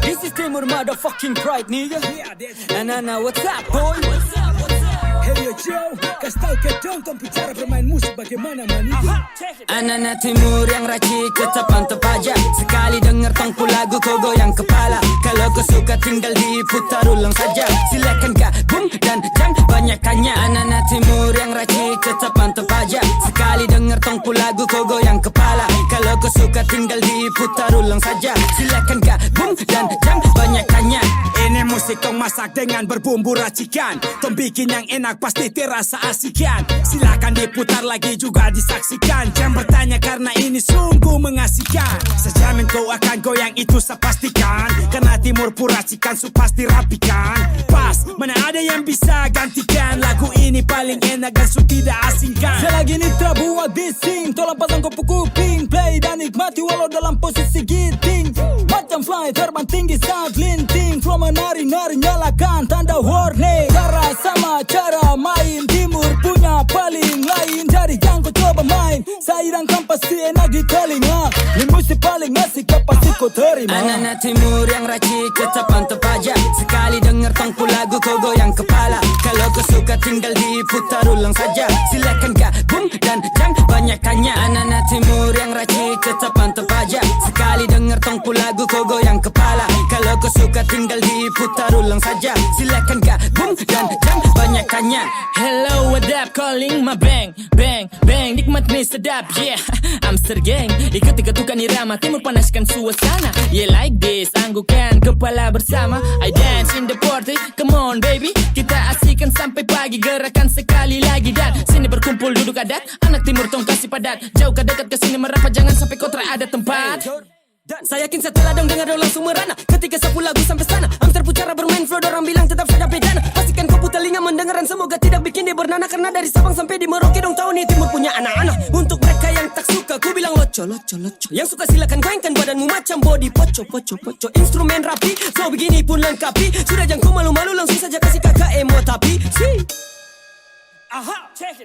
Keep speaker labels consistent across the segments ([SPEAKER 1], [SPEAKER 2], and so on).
[SPEAKER 1] This is Timur motherfucking pride, nigga. Nah, what's up, boy?
[SPEAKER 2] Hey yo Joe, kasih tau ke dong tong bicara bermain musik bagaimana maniga.
[SPEAKER 1] Anak Timur yang racik tetap pantau pajak. Sekali denger tongku lagu kau goyang kepala. Kalau kau suka tinggal diputar ulang saja. Silakan gabung dan jangan banyak tanya. Anak Timur yang racik tetap pantau pajak. Sekali denger tongku lagu kau goyang kepala. Kalau kau suka tinggal diputar ulang saja. Silakan gabung dan jangan banyak tanya.
[SPEAKER 2] Ini musik tong masak dengan berbumbu racikan. Tong bikin yang enak pasti terasa asikan. Silakan diputar lagi juga disaksikan. Jangan bertanya karena ini sungguh mengasihkan. Sejamin kau akan goyang itu saya pastikan. Karena Timur racikan su pasti rapikan. Pas, mana ada yang bisa gantikan. Lagu ini paling enak dan su tidak asingkan.
[SPEAKER 3] Selagi nitra buat bising, tolong pasang kopu kuping. Play dan nikmati walau dalam posisi giting. Macam fly terbang tinggi saat linting. Flow menari-nari nyalakan tanda warning. Cara sama cara main, Timur punya paling lain. Jadi jangan kau coba main, sairangkan pasti enak di telinga. Ini musik paling asik kau pasti kau terima.
[SPEAKER 1] Anak Timur yang racik tetap pantau pajak. Sekali denger tongku lagu kau goyang kepala. Kalau kau suka tinggal diputar ulang saja. Silakan gabung dan jangan banyak tanya. Anak Timur yang racik tetap pantau pajak. Sekali denger tongku lagu kau goyang kepala. Kalau kau suka tinggal diputar ulang saja. Silakan gabung dan jangan banyak tanya.
[SPEAKER 4] Hello, what up, calling my bang, bang, bang. Nikmat nih sedap, yeah. Amster gang, ikut-ikutukan irama Timur panaskan suasana. Yeah, like this, anggukan kepala bersama. I dance in the party, come on baby. Kita asikan sampai pagi, gerakan sekali lagi. Dan sini berkumpul duduk adat, anak Timur tong kasih padat. Jauh ke dekat ke sini merapat, jangan sampai kau ada tempat.
[SPEAKER 1] Saya yakin setelah dong dengar dong langsung merana. Ketika sapu lagu sampai sana, Amster pucara bermain flow, dorang bilang tetap saja bedana. Pastikan kau putar telinga mendengaran, semoga tidak bikin dia bernana. Karena dari Sabang sampai di Merauke dong tahu nih Timur punya anak-anak. Untuk mereka yang tak suka, ku bilang loco, loco, loco. Yang suka silakan goyangkan badanmu macam body poco, poco, poco. Instrumen rapi, flow begini pun lengkapi. Sudah jangan kau malu-malu, langsung saja kasih kakak emo tapi si.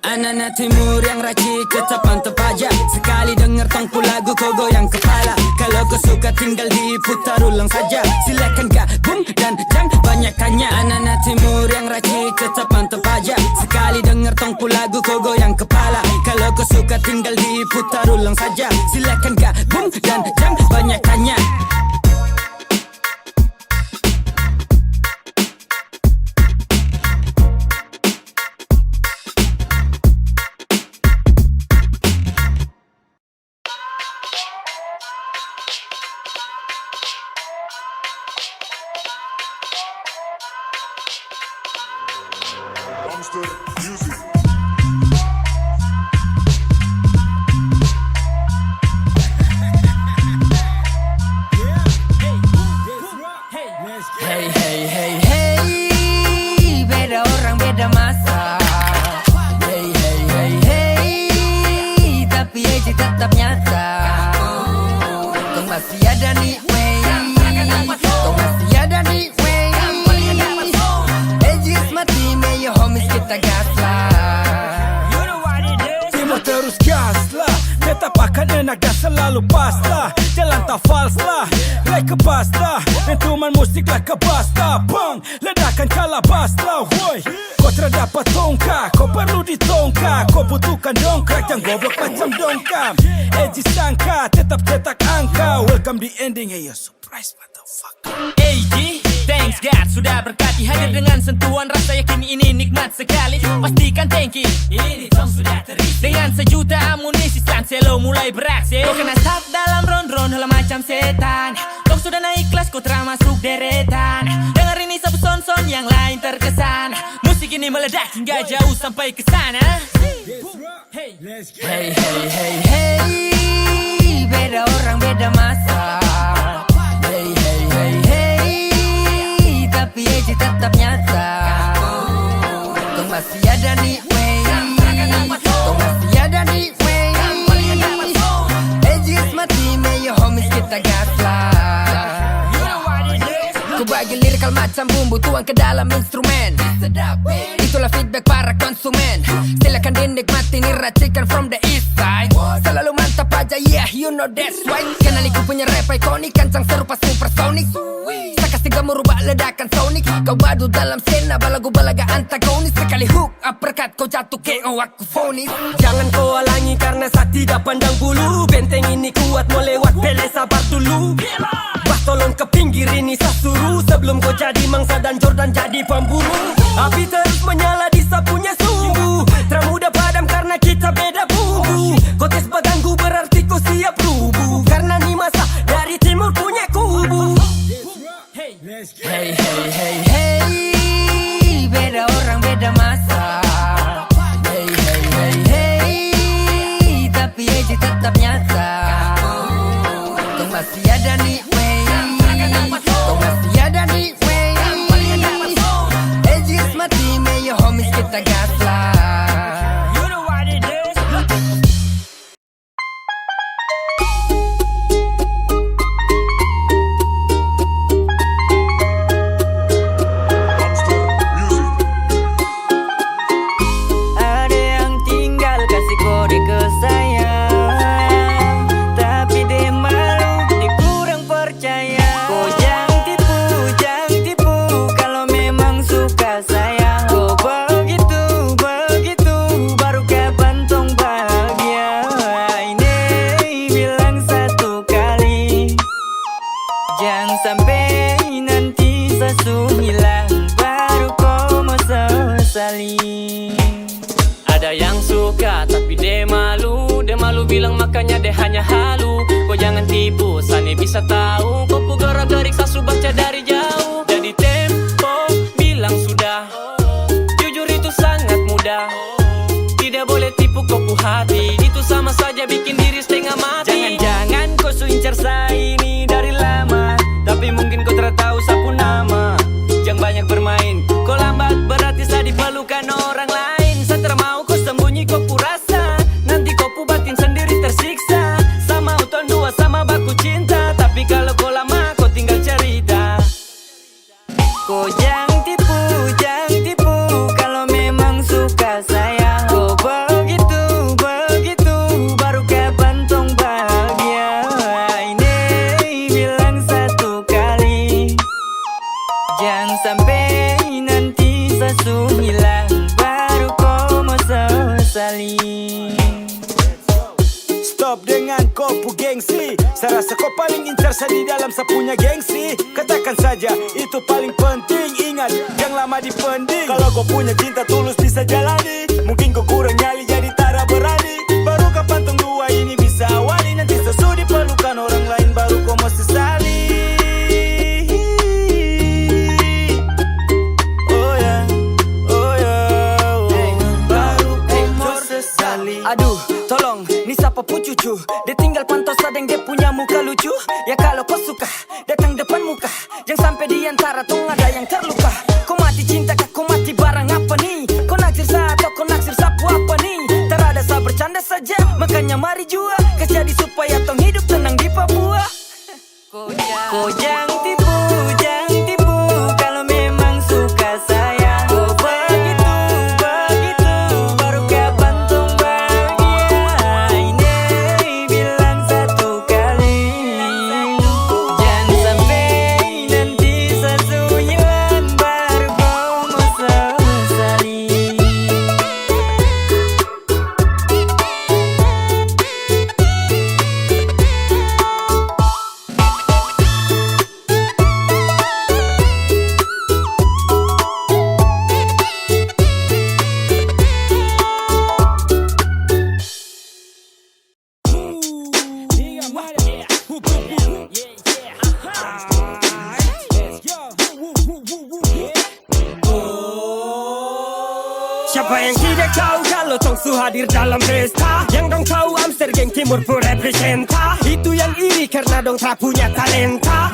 [SPEAKER 1] Anak Timur yang racik tetap pantau pajak. Sekali denger tongku lagu kau goyang kepala. Kalau kau suka tinggal diputar ulang saja. Silakan gabung dan jangan banyak tanya. Anak Timur yang racik tetap pantau pajak. Sekali denger tongku lagu kau goyang kepala. Kalau kau suka tinggal diputar ulang saja. Silakan gabung dan jangan banyak tanya.
[SPEAKER 5] Monster Music.
[SPEAKER 4] Hey, hey, hey, hey. Beda orang, beda masa. Hey, hey, hey, hey. Tapi aja tetap nyata. Kau masih ada nih, wey. Kau masih ada nih, wey. Kita gaslah.
[SPEAKER 2] Timur terus gas lah, tetap akan enak dan selalu pas lah. Jalan tak fals lah, like kebas lah. Instrumen musik like kebas lah. Bang, ledakan kalabas lah. Woi, kau terdapat tongkak, kau perlu ditongkak. Kau butuhkan dongkrak, jangan goblok macam dongkam. Edgy sangka, tetap cetak angka. Welcome the ending, hey yo, surprise motherfucker.
[SPEAKER 4] AG, thanks God sudah berkati. Hadir dengan sentuhan rasa, yakin ini nikmat sekali. Pastikan tanki, ini tong sudah terisi. Dengan sejuta amunisi, Stanselo mulai beraksi. Kau kena stuck dalam ron-ron, hela macam setan. Kau sudah naik kelas, kau termasuk deretan. Dengar ini sapu son-son, yang lain terkesan. Musik ini meledak hingga jauh sampai ke sana. Hey, hey, hey, hey, hey. Beda orang, beda masa. Hey, hey, hey, hey. Tapi aja tetap nyata. Kau masih ada nih, wey. Kau masih ada nih, wey. Edges mati, mayo homies kita gas lah. Ku bagi lirik
[SPEAKER 1] bakal macam bumbu tuang ke dalam instrumen. Itulah feedback para konsumen. Silakan dinikmati nih racikan from the east side. Selalu mantap aja, yeah you know that's right. Kenali ku punya rap ikonik, kancang serupa supersonic. Sakasiga merubah ledakan sonic. Kau badu dalam skena, balagu balaga antagonis. Sekali hook, uppercut kau jatuh KO aku fonis. Jangan kau halangi karena saat tidak pandang bulu. Benteng ini kuat mau lewat Pele, sabar dulu. Bah tolong ke pinggir ini saya suruh. Sebelum kau jadi mangsa dan Jordan jadi pemburu. Api terus menyala di sapunya sumbu. Termudah padam karena kita beda bumbu. Kau tes baganggu berarti kau siap rubuh. Karena ni masa dari timur punya kubu. Hey, hey, hey, hey. Beda orang beda masa. Hey, hey, hey, hey. Tapi Eji tetap nyata. Kau masih ada nih, wey. Kau masih ada nih, wey. Eji is my team, your homies kita gas lah. You know what it is.
[SPEAKER 5] Ada yang tinggal kasih kode ke saya, tapi dia malu, dia kurang percaya. Kau jangan tipu kalau memang suka saya. Kau begitu, baru kebantong bahagia. Ini bilang satu kali, jangan sampai nanti sesu hilang, baru kau mau sesali. Ada yang suka tapi dia malu bilang makanya dia hanya halu. Kau jangan tipu, Sani bisa tahu. Kau gerak-gerik sasu baca dari jauh. Jadi tempo bilang sudah, jujur itu sangat mudah. Tidak boleh tipu kopu hati, itu sama saja bikin diri setengah mati. Jangan kau incar saya ini dari lama, tapi mungkin kau tahu sapu nama. Jangan banyak bermain, kau lambat berarti saya diperlukan orang lain. Saya termau kau sembunyi kau rasa, nanti kau batin sendiri tersiksa. Sama uton dua sama baku cinta, tapi kalau kau lama kau tinggal cerita. Kau jangan tipu kalau memang suka saya. Kau begitu, baru kebantong bahagia. Ini bilang satu kali, jangan sampai nanti sesu hilang, baru kau mau sesali.
[SPEAKER 2] Stop dengan kopu gengsi. Saya rasa kau paling incar saya di dalam sapunya gengsi. Katakan saja itu paling penting. Ingat yang lama dipending. Kalau kau punya cinta tulus bisa jalani. Mungkin kau kurang nyali jadi tara berani. Baru kapan tong dua ini bisa awali. Nanti sesu diperlukan orang lain baru kau mau sesali. Oh ya, baru kau mau sesali.
[SPEAKER 1] Aduh, tolong, ni siapa pun cucu. Dia tinggal pantau sadeng dia punya muka lucu. Ya kalau kau suka, datang depan muka. Jangan sampai di antara tong ada yang terluka. Kau mati cinta kah, kau mati barang apa nih? Kau naksir saya atau kau naksir sapu apa nih? Terada saya bercanda saja, makanya mari jua. Kasih jadi supaya tong hidup tenang di Papua.
[SPEAKER 5] Kau jangan tipu kalau memang suka saya. Kau begitu, baru kebantong bahagia. Ini bilang satu kali, jangan sampai nanti sesu hilang, baru kau mau sesali.
[SPEAKER 1] Siapa yang tidak tahu kalau Tongsu hadir dalam pesta? Yang dong tahu Amster geng timur pun representa. Itu yang iri karena dong tak punya talenta.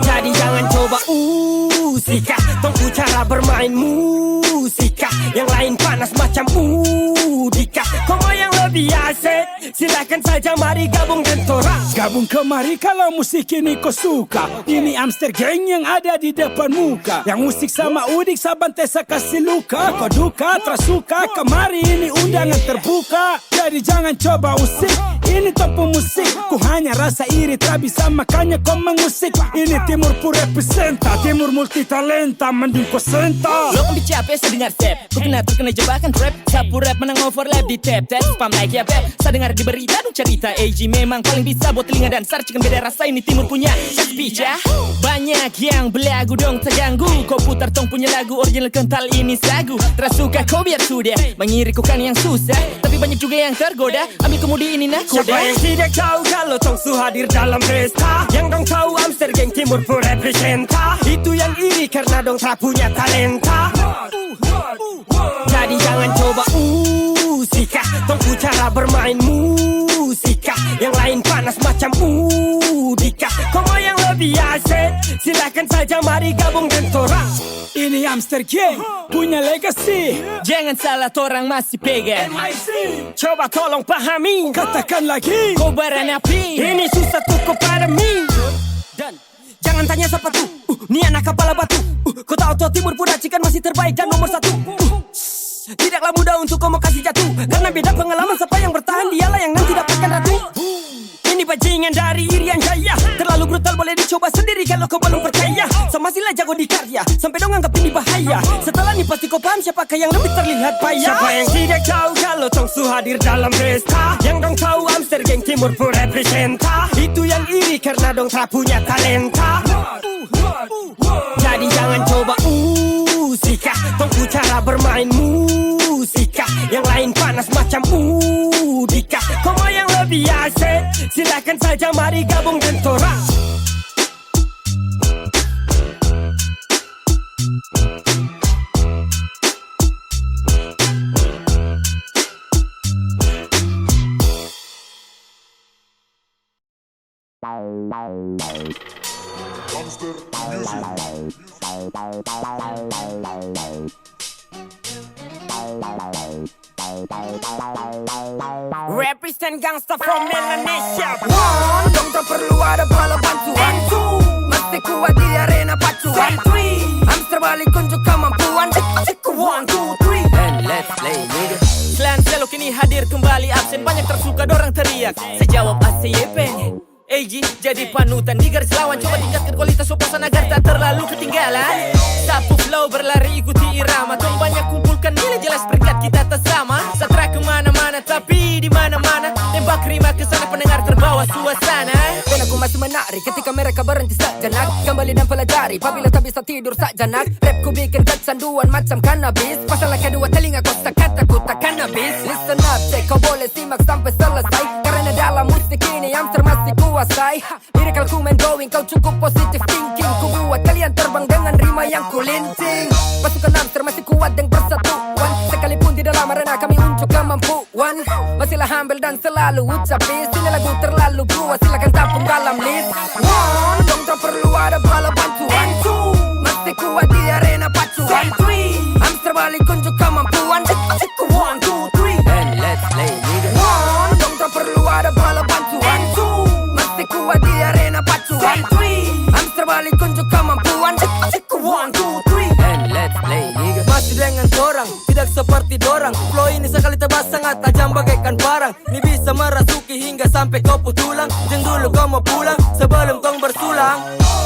[SPEAKER 1] Jadi jangan coba usika, tongku cara bermain musika. Yang lain panas macam udika. Kau mau yang lebih lebih asik, silakan saja mari gabung dan torang.
[SPEAKER 2] Gabung kemari kalau musik ini kau suka. Ini Amster Gang yang ada di depan muka. Yang musik sama udik saban tesa kasih luka. Kau duka tersuka kemari ini undangan terbuka. Jadi jangan coba usik, ini tempat musik. Ku hanya rasa iri tak bisa makanya kau mengusik. Ini Timur Pu representa, Timur multi talenta, mending kau senta.
[SPEAKER 4] Lo kan capek saya dengar step, ku kena terkena jebakan rap. Sapu rap menang overlap di tap spam like ya beb. Saya dengar di berita dong cerita AG memang paling bisa buat telinga dan sarcikan beda rasa ini Timur punya speech ya. Banyak yang belagu dong terganggu. Kau putar tong punya lagu original kental ini sagu. Tersuka kau biar sudah mengirikukan yang susah, tapi banyak juga yang tergoda. Ambil kemudi ini nakoda.
[SPEAKER 1] Siapa yang tidak tahu kalau Tong Su hadir dalam pesta? Yang dong tahu Amster Gang Timur Pu representa. Itu yang iri karena dong tak punya talenta. Jadi jangan coba usika, Tong Pu cara bermain musika. Yang lain panas macam udika. Kau mau yang lebih asik, silakan saja mari gabung dan torang.
[SPEAKER 2] Ini Amster Gang punya legacy.
[SPEAKER 4] Jangan salah torang masih pegang.
[SPEAKER 1] Coba tolong pahami,
[SPEAKER 2] Katakan lagi,
[SPEAKER 4] Kobaran api.
[SPEAKER 1] ini susah tuh kepada mi. Dan jangan tanya siapa tuh, ni anak kepala batu. Kau tahu tuh Timur Pu racikan masih terbaik dan nomor 1. Tidaklah mudah untuk kau mau kasih jatuh, karena beda pengalaman siapa yang bertahan dialah yang nanti dapatkan ratu. Ini bajingan dari Irian Jaya, terlalu brutal boleh dicoba sendiri kalau kau belum percaya. Sama sila jago di karya, sampai dong anggap ini bahaya. Setelah ini pasti kau paham siapakah yang lebih terlihat payah. Siapa yang tidak tahu kalau Tong Su hadir dalam pesta? Yang dong tahu Amster Gang Timur Pu representa. Itu yang iri karena dong tak punya talenta. Jadi jangan coba usika, Tong Pu cara bermain musika. Yang lain panas macam udika. Kau mau yang lebih asik, silakan saja mari gabung dan torang. Represent gangsta from Melanesia. One, dong tak perlu ada bala bantuan. Two, mesti kuat di arena pacuan. Three, Amster balik unjuk kemampuan. One, two, three, and let's play nigga.
[SPEAKER 4] Klan Selo kini hadir kembali absen. Banyak tersuka dorang teriak. Saya jawab ACYP. AG jadi panutan di garis lawan. Coba tingkatkan kualitas opasan agar tak terlalu ketinggalan. Sapu flow berlari ikuti irama. Tong banyak kumpulkan nilai jelas peringkat kita tak sama. Satra kemana-mana tapi di mana-mana. Tembak rima kesana pendengar terbawa suasana.
[SPEAKER 1] Dan aku masih menarik ketika mereka berhenti sejenak. Kembali dan pelajari apabila tak bisa tidur sejenak. Rap ku bikin kecanduan macam cannabis. Pasal kedua telinga kau kata ku tak cannabis. Listen up cek kau boleh simak sampai selesai. Karena dalam musik ini Amster masih kuasai. Lyrical ku main going kau cukup positive thinking. Ku buat kalian terbang dengan rima yang kulinting. Pasukan Amster masih kuat dan persatuan. Sekalipun di dalam arena kami unjuk kemampuan. Masihlah humble dan selalu ucapin. Sini lagu terlalu buat silakan tapung dalam list. One, dong tak perlu ada bala bantuan. Two, mesti kuat di arena pacuan. Three, Amster balik unjuk kemampuan. One, two, three, and let's play nigga. One, dong tak perlu ada bala bantuan. Two, mesti kuat di arena pacuan. Three, Amster balik unjuk kemampuan. One, two, three, and let's play nigga. Masih dengan dorang, tidak seperti dorang. Flow ini sekali tebas sangat tajam bagaikan parang. Ini bisa merasuki hingga sampai kau putulang. Jangan dulu kau mau pulang sebelum tong bersulang.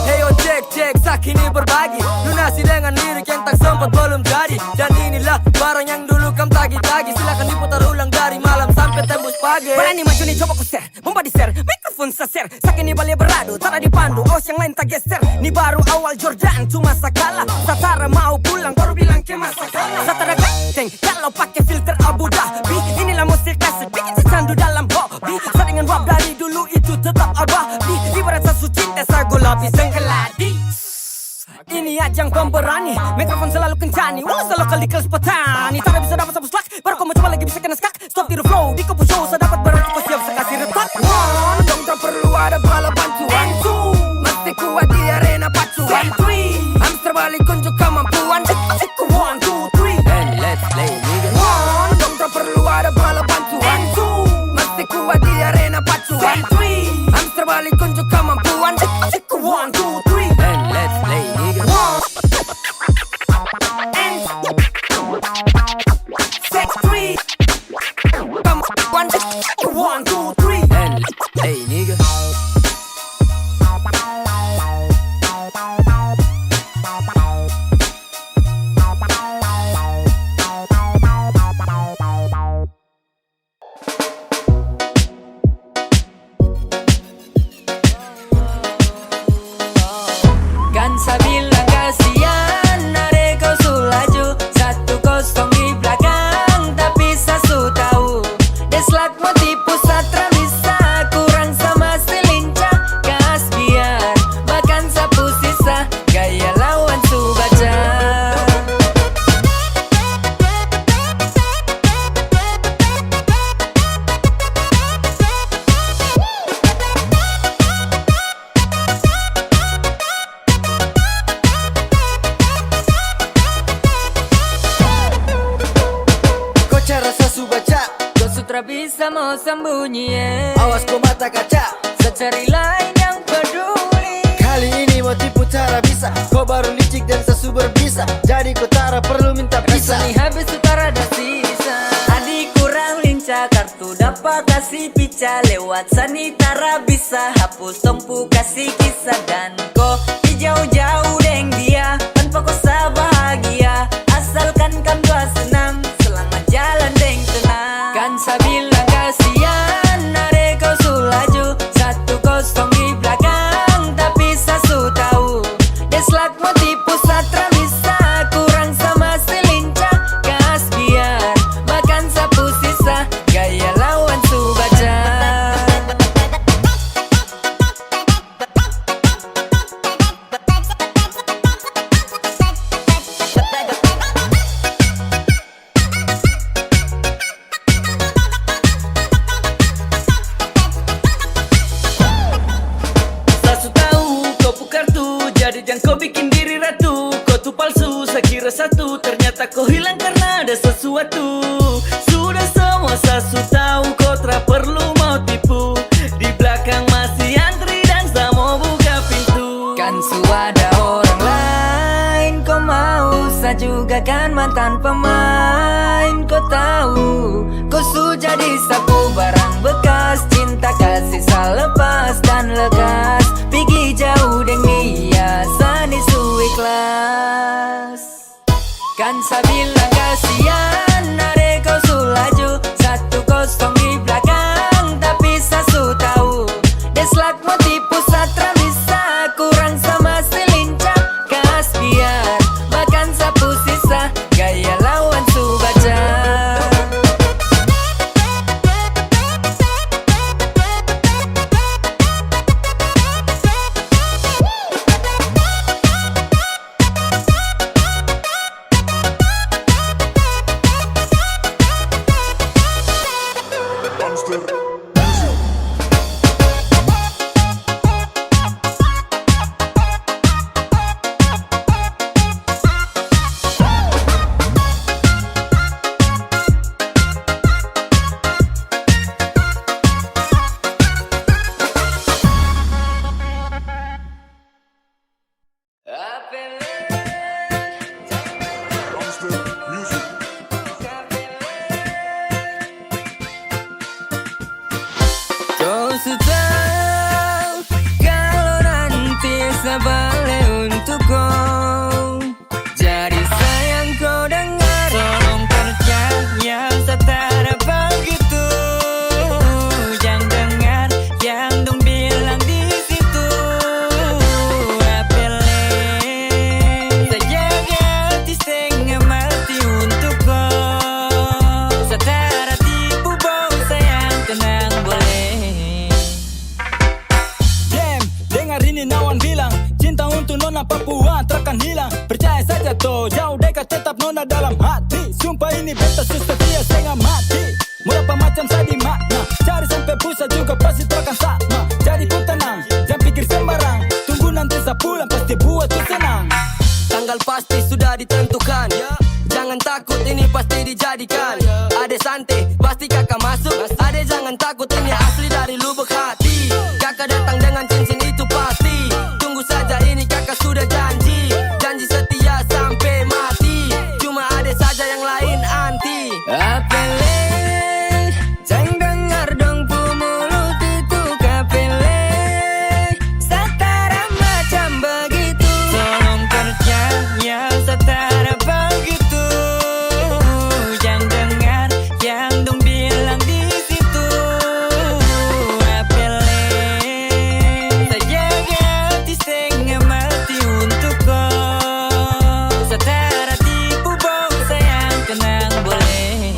[SPEAKER 1] Hey yo cek sakini berbagi. Lunasi dengan lirik yang tak sempat belum jadi. Dan inilah barang yang dulu kam tagi-tagi. Silakan diputar ulang dari malam sampai tembus pagi. Berani maju nih coba ku share, bomba di share, mikrofon saser. Sakini balik beradu, tak dipandu, aus yang lain tak geser. Ini baru awal Jordan, cuma sakala. Satara mau pulang, baru bilang ke masa kalah. Satara ganteng, kalau pakai filter Abu Dhabi. Inilah musik klasik, bikin secandu dalam hobi. Saringan rap dari dulu itu tetap abadi. Ibarat sasu cinta, sagu lapis dan keladi. Ini ajang pemberani, mikrofon selalu kencani. Walau selalu kali kelas petani. Tak bisa dapat sapu slack, baru kau mau coba lagi bisa kena skak. Stop tiru flow, di kopu show, saya dapat berarti kau siap sekasih retak. One, dong tak perlu ada bala bantuan. Two, mesti kuat di arena pacuan. Three, Amster balik unjuk kemampuan. One, two, three, and let's play nigga. One, dong tak perlu ada bala bantuan. Two,
[SPEAKER 5] mau sembunyi
[SPEAKER 6] Awas kau mata kaca,
[SPEAKER 5] secari lain yang peduli.
[SPEAKER 6] kali ini mau tipu cara bisa. Kau baru licik dan sesu berbisa, jadi kau tara perlu minta pisah.
[SPEAKER 5] Rasanya habis utara ada sisa. Adik kurang lincah, kartu dapat kasih pica. Lewat sanitara bisa hapus tompu kasih kisah. Dan kau jauh-jauh deng dia, tanpa kosa bahagia. Asalkan kan gua senang, selamat jalan deng tenang. Kan saya bilang kasihan, adek kau sulaju 1-0 di belakang, tapi saya su tahu deslak mau tipu satra bisa. Kurang sama selincah, gas biar makan sapu sisa. Gaya lawan su baca.
[SPEAKER 4] Sasu tahu kau pukar tuh, jadi jangan kau bikin diri ratu. Kau tuh palsu, saya kira satu, ternyata kau hilang karena ada sesuatu. Sudah semua sasu tahu, kau tak perlu mau tipu. Di belakang masih antri dan saya mau buka pintu.
[SPEAKER 5] Kan su ada orang lain, kau mau saya juga kan mantan pemain. Kau tahu, kau su jadi sapu barang bekas. Cinta kasih selepas dan lekas, pergi jauh deng dia, sani su ikhlas. Kan saya bilang kasihan, adek kau su laju 1-0 di belakang, tapi saya su tahu deslak mau tipu satra bisa. Kurang sama selincah, gas biar makan sapu sisa. Gaya lawan su baca. Kau tahu kalau nanti saya balik untuk kau, jadi sayang kau dengar, tolong percaya saya tak begitu. Jangan dengar yang dong bilang di situ. Apele saya jaga hati setengah mati untuk kau. Saya tak tipu bau sayang, tenang boleh.
[SPEAKER 3] Jam, dengar ini Nawan bilang, cinta untuk nona Papua takkan hilang. Percaya saja toh, jauh dekat tetap nona dalam hati. Sumpah ini beta setia setengah mati. Berapa macam sadi makna, cari sampai pusat juga pasti takkan sama. Jadi ku tenang, jangan pikir sembarang. Tunggu nanti saya pulang pasti buat tu senang.
[SPEAKER 1] Tanggal pasti sudah ditentukan, jangan takut ini pasti dijadikan. Ade santai, pasti kakak masuk. Ade jangan takut ini asli dari lubuk hati. Kakak datang dengan cincin itu pasti. Tunggu saja ini kakak sudah janji. Janji setia sampai mati. Cuma ade saja yang lain anti.
[SPEAKER 5] Apele, jangan dengar dong pu mulut itu kapele. Satara macam begitu, tolong percaya satara begitu. Jangan dengar yang dong bilang di situ. Apele, saya jaga hati setengah mati untuk kau. Satara tipu bau sayang, tenang boleh.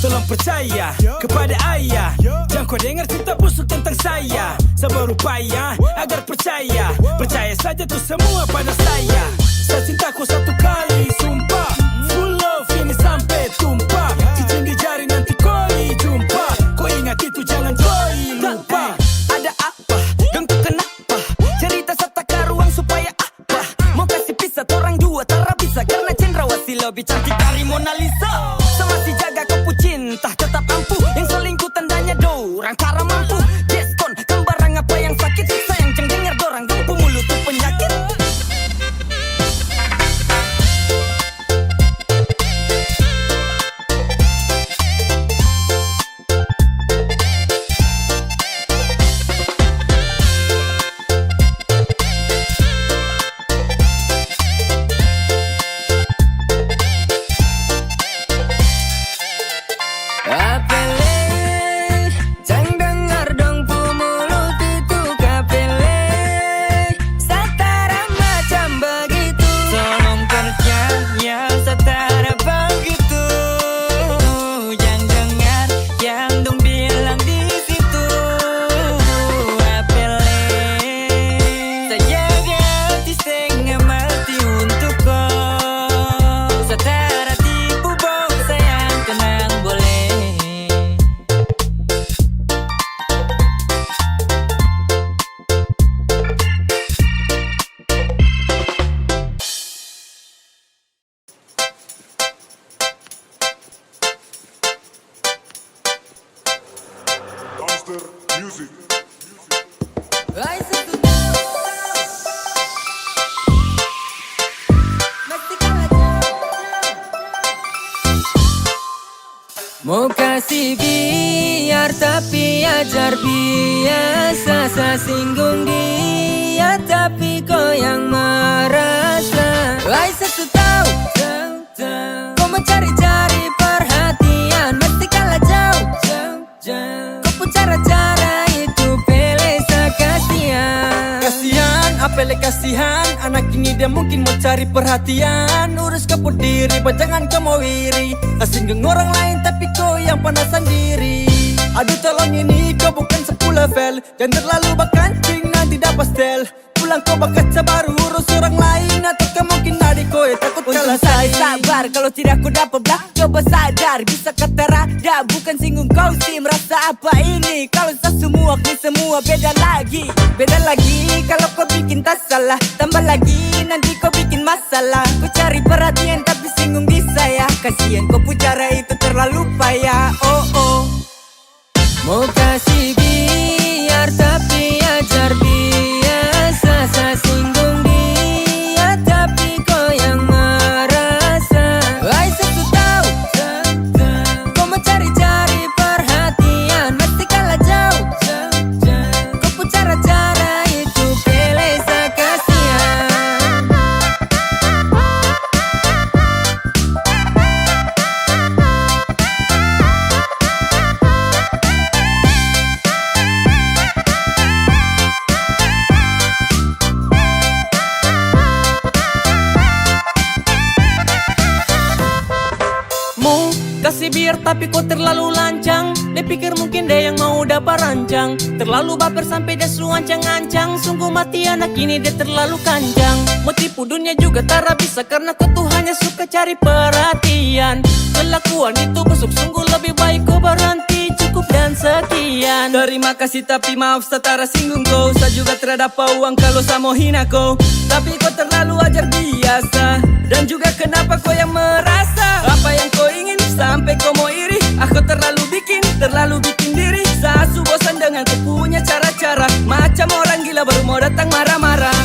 [SPEAKER 2] Tolong percaya kepada ayah, jangan kau dengar cerita busuk tentang saya. Saya berupaya agar percaya, percaya saja tuh semua pada saya. Saya cinta kau satu kali, sumpah. Full love ini sampai tumpah. Cincin di jari nanti kau jumpa. Kau ingat itu jangan kau lupa.
[SPEAKER 1] Ada apa? Dong tuh kenapa? Cerita serta karuang supaya apa? Mau kasih pisah orang dua tara bisa. Karena cendrawasih lebih cantik dari Mona Lisa. Sama si jaga kau pu cinta, tetap Mau kasih biar tapi ajar biasa. Saya singgung dia tapi kau yang merasa. Wai satu tahu kau mencari-cari perhatian, mesti kalah jauh. Kau pun cara-cara itu pelesa kasihan.
[SPEAKER 3] Kasihan, apele kasihan. Anak ini dia mungkin mau cari perhatian. Urus keput diri, jangan kau mau iri. Singgung orang lain tapi kau yang panasan diri. Aduh tolong ini kau bukan 10 level. Jangan terlalu bakancing nanti dapat pastel. Pulang kau bakaca baru urus orang lain. Atau kau mungkin adik kau takut kalah
[SPEAKER 5] Saya
[SPEAKER 3] saing.
[SPEAKER 5] sabar kalau tidak ku dapat belah. Coba sadar bisa kata rada. Bukan singgung kau sih merasa apa ini. Kalau saya semua ni semua beda lagi. Beda lagi kalau kau bikin tak salah. Tambah lagi nanti kau bikin masalah. Kau cari perhatian tapi singgung di saya. Kasihan kau pucara itu terlalu payah. Oh oh.
[SPEAKER 1] Mau kasih biar tapi ajar biasa. Saya singgung dia tapi kau yang merasa. Wai satu tahu kau mencari-cari perhatian, mesti kalah jauh. Kau pun cara-cara itu pelesa kasihan.
[SPEAKER 4] Mau kasih biar tapi kok terlalu lancang. Dia pikir mungkin dia yang mau dapat rancang. Terlalu baper sampai dia suruh ancang-ancang. Sungguh mati anak ini dia terlalu kanjang. Mau tipu dunia juga tak bisa karena kau tuh hanya suka cari perhatian. Kelakuan itu busuk, sungguh lebih baik kau berhenti. Cukup dan sekian.
[SPEAKER 3] Terima kasih tapi maaf setara singgung kau. Saya juga tidak dapat uang kalau saya mau hina kau. Tapi kau terlalu ajar biasa. Dan juga kenapa kau yang merasa apa yang kau ingin sampai kau mau iri. Aku terlalu bikin diri. Saya su bosan dengan kau punya cara-cara. Macam orang gila baru mau datang marah-marah.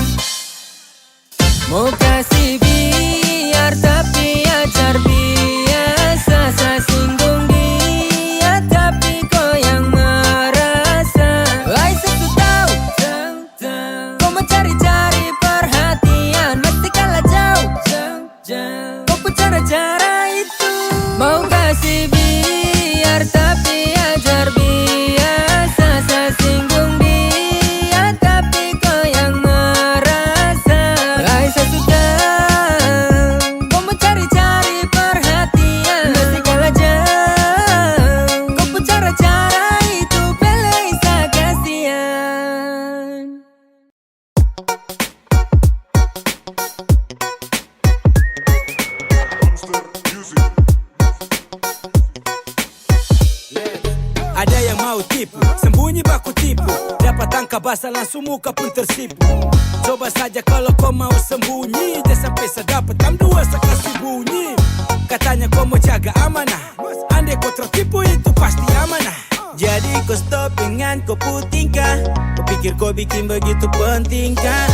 [SPEAKER 1] Mau kasih biar tapi ajar biasa. Saya singgung dia tapi kau yang merasa. Wai satu tahu kau mencari-cari perhatian, mesti kalah jauh. Kau pun cara-cara itu. Mau kasih biar tapi ajar biasa. Saya singgung dia tapi kau yang merasa. Wai satu tahu kau mencari-cari perhatian, mesti kalah jauh. Kau pun cara-cara itu pelesa kasihan.
[SPEAKER 2] Ada yang mau tipu, sembunyi baku tipu. Dapat tangkap basah langsung muka pun tersipu. Coba saja kalau kau mau sembunyi. Jangan sampai saya dapat kam dua saya kasih bunyi. Katanya kau mau jaga amanah. Andai kau tertipu itu pasti amanah.
[SPEAKER 3] Jadi kau stop dengan kau putingkah. Kau pikir kau bikin begitu pentingkah?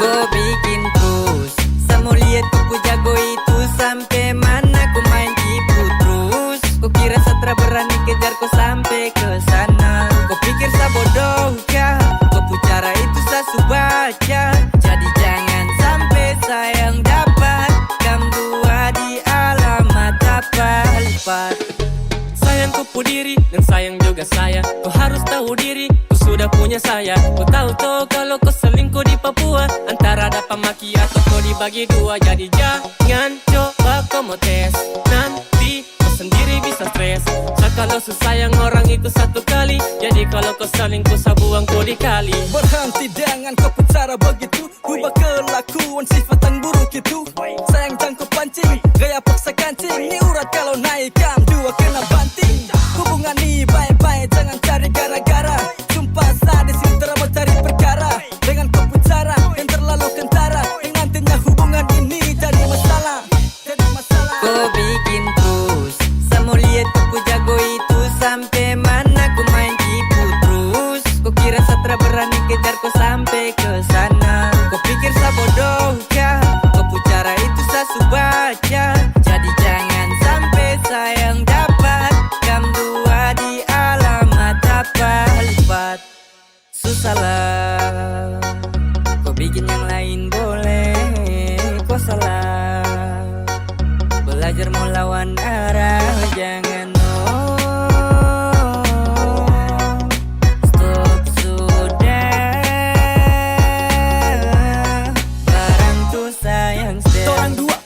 [SPEAKER 5] Kau bikin terus. Saya mau lihat kau jago itu sampai mana kau main tipu terus. Kau kira Satra berani kejar kau sampai ke sana. Kau pikir saya bodoh kah? Kau pucara itu saya baca. Jadi jangan sampai sayang dapat kam dua di alamat apa lipat.
[SPEAKER 4] Sayang kau pu diri dan sayang juga saya. Kau harus tahu diri, kau sudah punya saya. Kau tahu toh kalau kau selingkuh di Papua. Antara dapat maki atau kau dibagi dua. Jadi jangan coba kau mau tes. Nanti kau sendiri bisa stres. Kalau sayang orang itu satu kali. Jadi kalau kau selingkuh saya buang kau di kali.
[SPEAKER 3] Berhenti dengan kau pucara begitu. Ubah kelakuan sifat yang buruk itu. Sayang jangan kau pancing, gaya paksa kancing. Ni urat kalau naik kam dua kena banting. Hubungan ni baik-baik jangan cari gara-gara. Sumpah sadis yang terlalu cari perkara. Dengan kau pucara yang terlalu kentara. Yang nantinya hubungan ini jadi masalah.
[SPEAKER 5] Kau bikin terus. Saya mau lihat kau jago itu sampai mana kau main sampai ke sana. Kau pikir saya bodoh kah? Kau pucara itu saya baca. Jadi jangan sampai sayang dapat kam dua di alamat apa lipat. Susah lah, kau bikin yang lain boleh, kau salah. Belajar mau lawan arah, jangan stop sudah. Barang tuh sayang
[SPEAKER 3] Torang dua,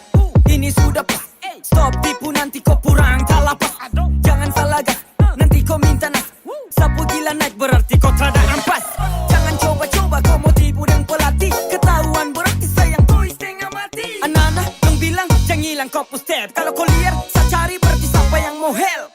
[SPEAKER 3] ini sudah pas. Stop tipu nanti kau purang tak lapas. Jangan salah gas, nanti kau minta nas. Sapu gila naik berarti kau terada ampas. Jangan coba-coba kau mau tipu dan pelatih. Ketahuan berarti sayang kau setengah mati. Anak-anak yang bilang jangan hilang kau push step. Kalau kau liar, saya cari berarti siapa yang mau help.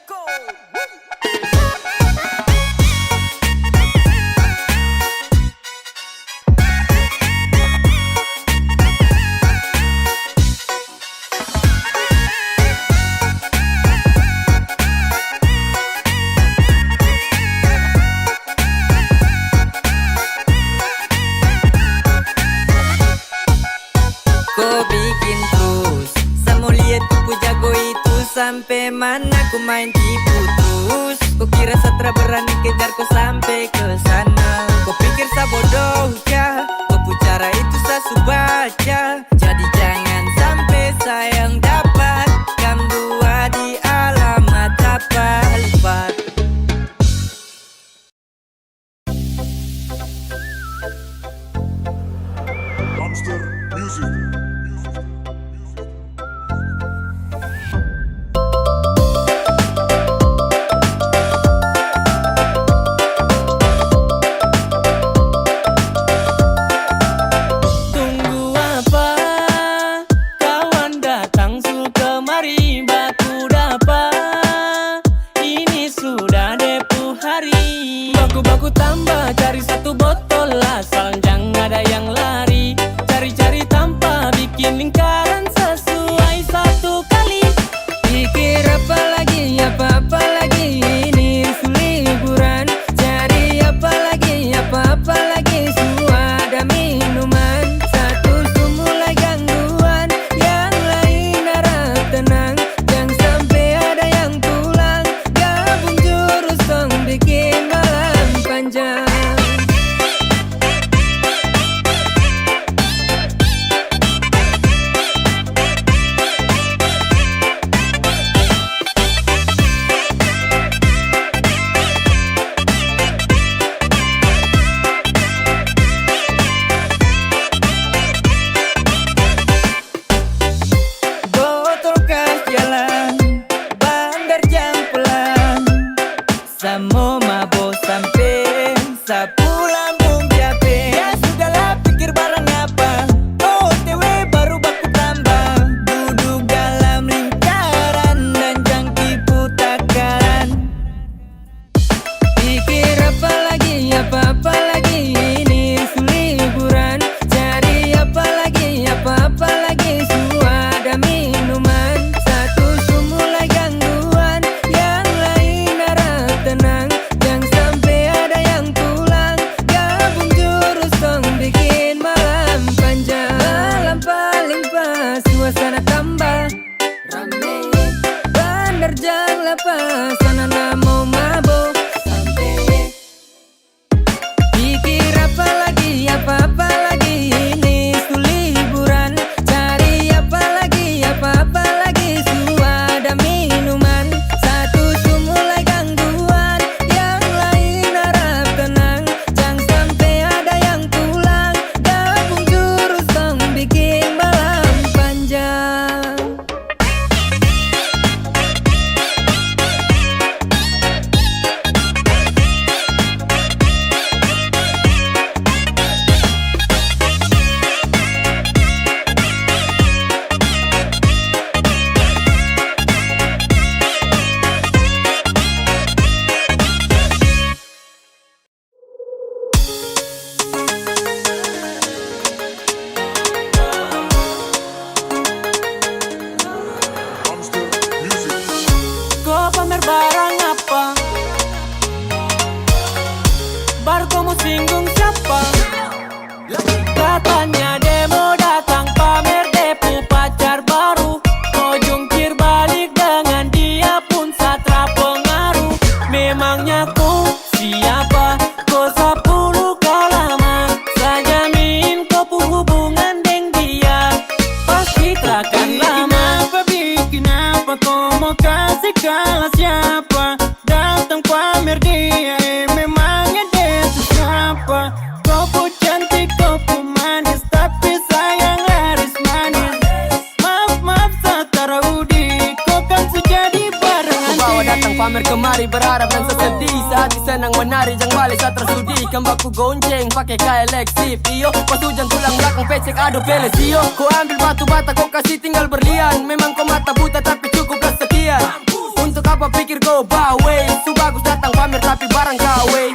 [SPEAKER 5] Kau bikin terus, saya mau lihat tipu jago itu sampai mana. Ku main tipu terus, kau kira Satra berani kejar kau sampai ke sana. Kau pikir saya bodoh kah? Kau pucara itu saya baca. Jadi jangan sampai sayang dapat kam dua di alamat apa lipat.
[SPEAKER 7] Monster Music.
[SPEAKER 4] Tunggu apa? Kawan datang sul kemari batu dapa. Ini sudah depu hari. Baku-baku tambah cari satu botol asal jangan ada yang lari. Cari-cari tanpa bikin lingkaran sesuai satu kali.
[SPEAKER 5] Pikir apa lagi, apa-apa lagi, ini liburan. Cari apa apa lagi, semua ada minuman. Satu mulai gangguan, yang lain harap tenang. Jangan sampai ada yang pulang, gabung jurus dong bikin malam panjang. Botol kas jalan, bandar jam pelan. Samo mabok sampai, sapu lambung capek. Ya sudahlah pikir barang apa, OTW baru baku tambah. Duduk dalam lingkaran dan jangan tipu takaran. Pikir apa lagi, apa-apa lagi, ini liburan. Cari apa apa lagi, semua ada minuman. Satu mulai gangguan, yang lain harap tenang. Jangan sampai ada yang pulang, Memangnya ku siapa? Kau 10 lama saya jamin kau pun hubungan dengan dia pasti takkan lama.
[SPEAKER 3] Kenapa bikin apa kau mau kasih kalah siapa? Datang pamer dia, memangnya dia tuh siapa? Kau pun cantik, kau pun manis, tapi sayang laris manis. Maaf Satara Udi, kau kan sejadi bareng
[SPEAKER 1] Ku bawa datang pamer kemari berharap dan sesedih. Saat senang menari jang balik saat tersudi. Kembaku gonceng pakai KLX sip iyo. Pas hujan tulang belakang pecek aduh pelesio. Ku ambil batu bata kau kasih tinggal berlian. Memang kau mata buta tapi cukuplah sekian. Untuk apa pikir kau bawe? Su bagus datang pamer tapi barang gawe.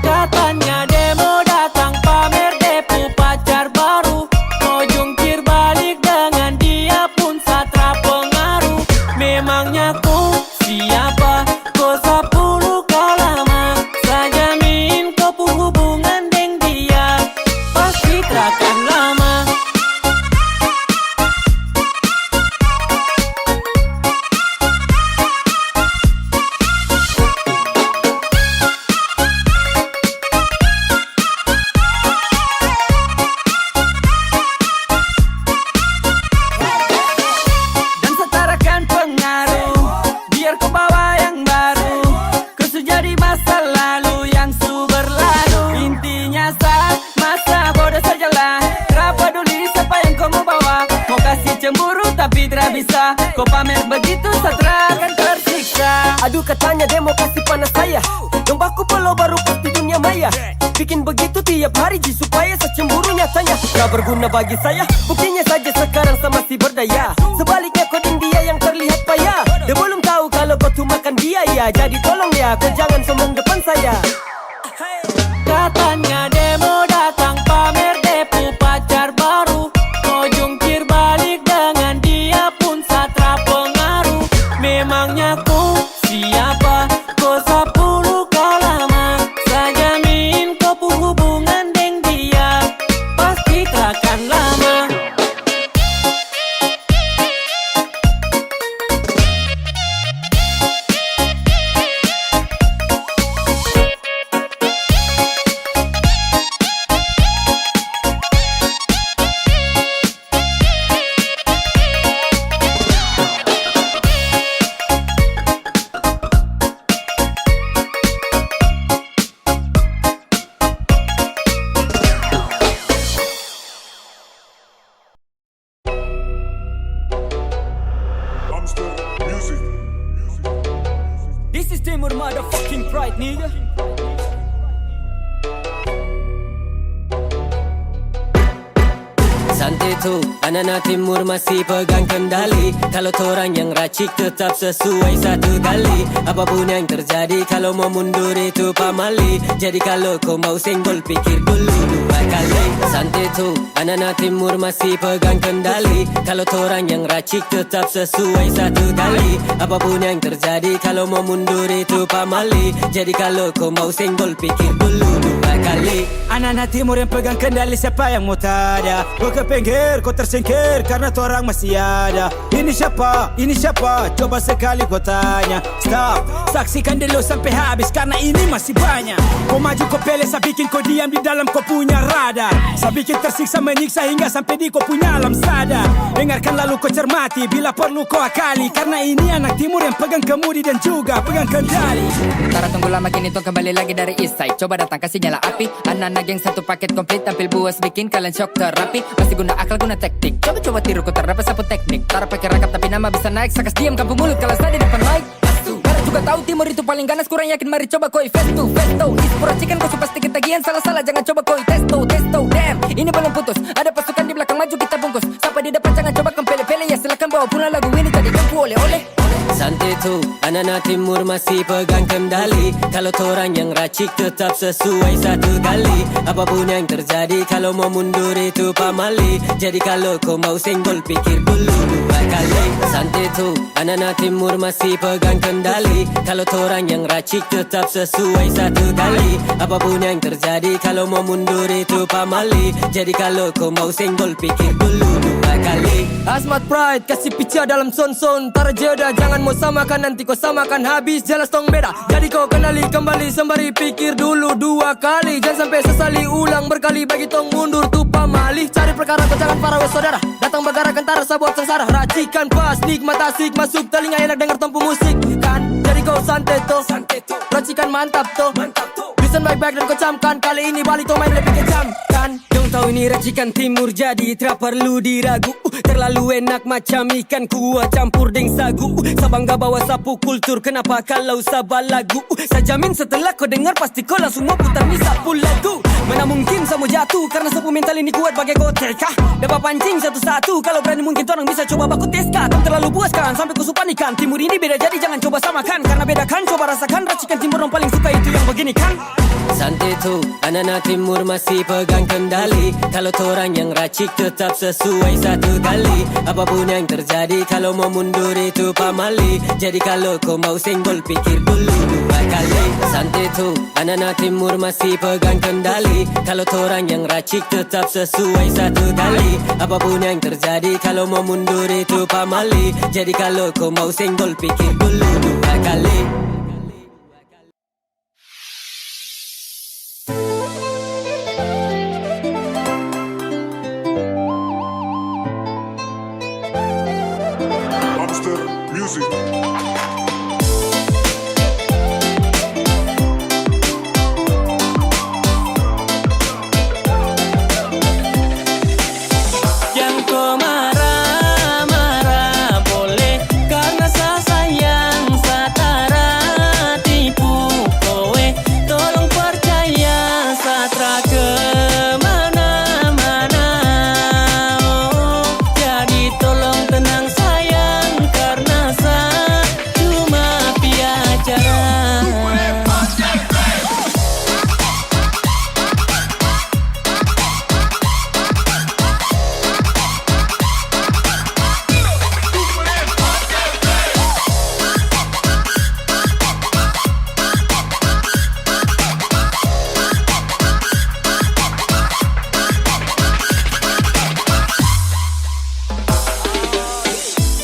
[SPEAKER 5] Katanya demo datang pamer depu pacar baru. Mau jungkir balik dengan dia pun satra pengaruh. Memangnya ku siapa? Kau 10 lama saya jamin kau pun hubungan dengan dia pasti takkan lama.
[SPEAKER 1] Dan setarakan pengaruh biar kau bawa yang baru. Kau sudah jadi masa lalu yang su berlalu. Intinya masa bodoh sajalah. Kenapa peduli siapa yang kau mau bawa? Mau kasih cemburu tapi tidak bisa. Kau pamer begitu satra akan tersiksa. Aduh katanya demo kasih panas saya. Yang baku polo baru pasti dunia maya. Bikin begitu tiap hari ji supaya secemburu nyatanya gak berguna bagi saya. Buktinya saja sekarang saya masih berdaya. Sebaliknya kau dan dia yang terlihat payah. Dia belum tahu kalau kau tuh makan biaya. Jadi tolong ya kau jangan sombong depan saya.
[SPEAKER 5] Katanya demo datang pamer depu pacar baru. Mau jungkir balik dengan dia pun satra pengaruh. Memangnya ku siapa? Kau 10 lama saya jamin kau pun hubungan dengan dia pasti takkan lama.
[SPEAKER 7] Hamster Music.
[SPEAKER 3] This is Timur motherfucking pride, nigga.
[SPEAKER 1] Santai tu, anak-anak timur masih pegang kendali. Kalau torang yang racik tetap sesuai satu kali. Apapun yang terjadi kalau mau mundur itu pamali. Jadi kalau kau mau senggol pikir dulu 2 kali. Santai tu, anak-anak timur masih pegang kendali. Kalau torang yang racik tetap sesuai satu kali. Apapun yang terjadi kalau mau mundur itu pamali. Jadi kalau kau mau senggol pikir dulu 2 kali.
[SPEAKER 2] Anak-anak timur yang pegang kendali siapa yang mau tada? Kau ke pinggir, kau tersingkir karena tu orang masih ada. Ini siapa? Ini siapa? Coba sekali kau tanya. Stop, saksikan dulu sampai habis karena ini masih banyak. Kau maju kau pele, saya bikin kau diam di dalam kau punya radar. Saya bikin tersiksa menyiksa hingga sampai di kau punya alam sadar. Dengarkan lalu kau cermati, bila perlu kau akali. Karena ini anak timur yang pegang kemudi dan juga pegang kendali.
[SPEAKER 8] Tara tunggu lama kini tuh kembali lagi dari east side. Coba datang kasih nyala api. Anak-anak geng satu paket komplit tampil buas bikin kalian shock terapi. Masih guna akal guna teknik. Coba-coba tiru kau terdapat sapu teknik. Tara pakai rangkap tapi nama bisa naik. Sakas diam kampung mulut kalau saya di depan mic. Karena juga tahu timur itu paling ganas. Kurang yakin mari coba koi festo. Ispura chicken kau pasti ketagihan. Salah-salah jangan coba koi testo. Damn, ini belum putus. Ada pasukan di belakang maju kita bungkus. Sampai di depan jangan coba kempele-pele. Ya silakan bawa pulang lagu ini tadi gempu oleh-oleh.
[SPEAKER 1] Santai tu, anak-anak timur masih pegang kendali. Kalau torang yang racik tetap sesuai satu kali. Apapun yang terjadi kalau mau mundur itu pamali. Jadi kalau kau mau senggol pikir dulu 2 kali. Santai tu, anak-anak timur masih pegang kendali. Kalau torang yang racik tetap sesuai satu kali. Apapun yang terjadi kalau mau mundur itu pamali. Jadi kalau kau mau senggol pikir dulu 2 kali. kali. Asmat Pride kasih pica dalam son-son. Tara jeda jangan mau samakan, nanti kau samakan habis jelas tong beda. Jadi kau kenali kembali sembari pikir dulu 2 kali. Jangan sampai sesali ulang berkali, bagi tong mundur tu pamali. Cari perkara kau jangan para saudara, datang bagara kentara sabuat sengsara. Racikan pas nikmat asik masuk telinga, enak denger tempu musik kan. Jadi kau santai toh, racikan mantap toh. Listen baik-baik dan kau camkan, kali ini balik kau main lebih kejam kan. Dong tahu ini racikan timur jadi tak perlu diragu. Terlalu enak macam ikan kuah campur deng sagu. Sabangga bawa sapu kultur, kenapa kalau sabah lagu. Saya jamin setelah kau dengar pasti kau langsung mau putar ni sapu lagu. Mana mungkin sama jatuh karena sapu mental ini kuat bagai koteka. Dapat pancing satu-satu, kalau berani mungkin orang bisa coba baku tes kah. Kamu terlalu puas kan sampai kusupan ikan. Timur ini beda jadi jangan coba samakan, karena beda kan coba rasakan. Racikan timur yang paling suka itu yang begini kan. Santai tu, anak-anak timur masih pegang kendali. Kalau orang yang racik tetap sesuai satu kali. Apapun yang terjadi kalau mau mundur itu pamali. Jadi kalau kau mau senggol pikir dulu 2 kali. Santai tu, anak-anak timur masih pegang kendali. Kalau orang yang racik tetap sesuai satu kali. Apapun yang terjadi kalau mau mundur itu pamali. Jadi kalau kau mau senggol pikir dulu 2 kali.
[SPEAKER 7] Monster Music.
[SPEAKER 5] Yang kau marah-marah boleh, karena saya sayang satara tipu kowe. Tolong percaya satra kemana-mana. Oh, jadi tolong tenang sayang, karena saya cuma piacara.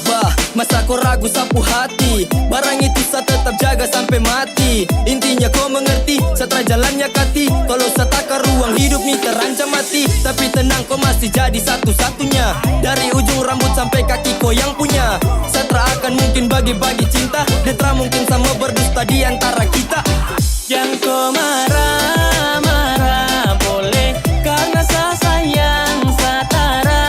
[SPEAKER 1] Bah, masa kau ragu sapu hati, barang itu saya tetap jaga sampai mati. Intinya kau mengerti, setelah jalannya kati. Kalau saya takar ruang hidup nih terancam mati. Tapi tenang kau masih jadi satu-satunya. Dari ujung rambut sampai kaki kau yang punya. Setelah akan mungkin bagi-bagi cinta, detra mungkin sama berdusta di antara kita.
[SPEAKER 5] Yang kau marah-marah boleh, karena saya sayang satara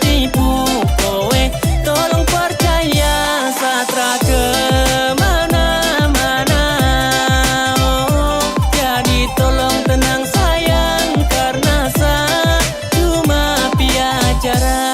[SPEAKER 5] tipu kowe. Tolong percaya satra kemana-mana. Oh, jadi tolong tenang sayang, karena saya cuma piacara.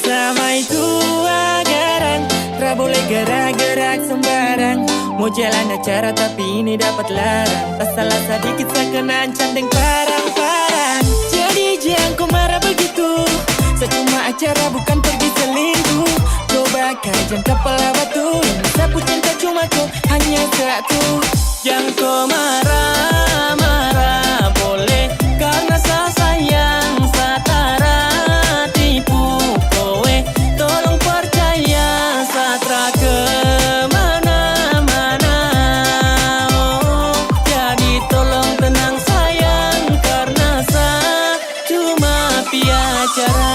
[SPEAKER 5] Sama itu agaran, tak boleh gerak-gerak sembarang. Mau jalan acara tapi ini dapat larang. Tak salah sedikit saya kena ancam deng parang-parang. Jadi jangan kau marah begitu, saya cuma acara bukan pergi selingkuh. Coba kajian kepala batu, sapu cinta cuma kau hanya satu. Yang kau marah-marah boleh, karena saya sayang satara tipu kowe. Tolong percaya satra kemana-mana. Oh, jadi tolong tenang sayang, karena saya cuma piacara.